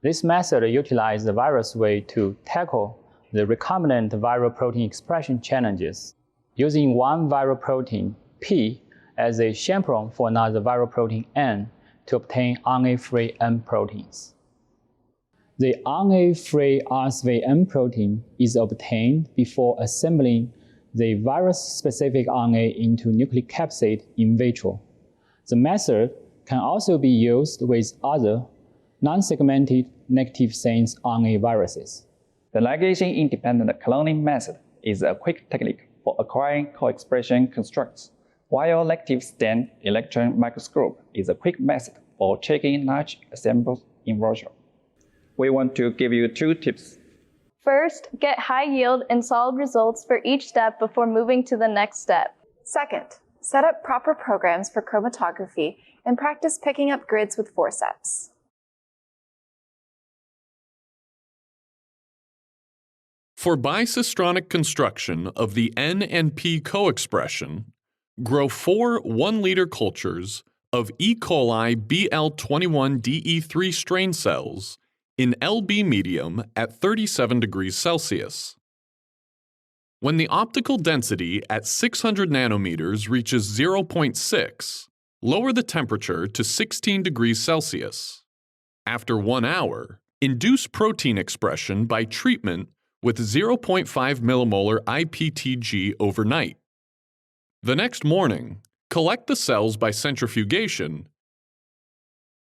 This method utilizes the virus way to tackle the recombinant viral protein expression challenges, using one viral protein, P, as a chaperone for another viral protein, N, to obtain RNA-free N proteins. The RNA-free RSV N protein is obtained before assembling the virus-specific RNA into nucleocapsid in vitro. The method can also be used with other non-segmented negative sense RNA viruses. The ligation-independent cloning method is a quick technique for acquiring co-expression constructs, while negative stain electron microscope is a quick method for checking large assembles in vitro. We want to give you 2 tips. First, get high yield and solid results for each step before moving to the next step. Second, set up proper programs for chromatography and practice picking up grids with forceps. For bicistronic construction of the N and P co-expression, grow 4 1-liter cultures of E. coli BL21DE3 strain cells in LB medium at 37 degrees Celsius. When the optical density at 600 nanometers reaches 0.6, lower the temperature to 16 degrees Celsius. After 1 hour, induce protein expression by treatment with 0.5 millimolar IPTG overnight. The next morning, collect the cells by centrifugation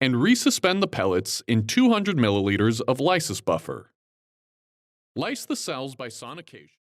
and resuspend the pellets in 200 milliliters of lysis buffer. Lyse the cells by sonication.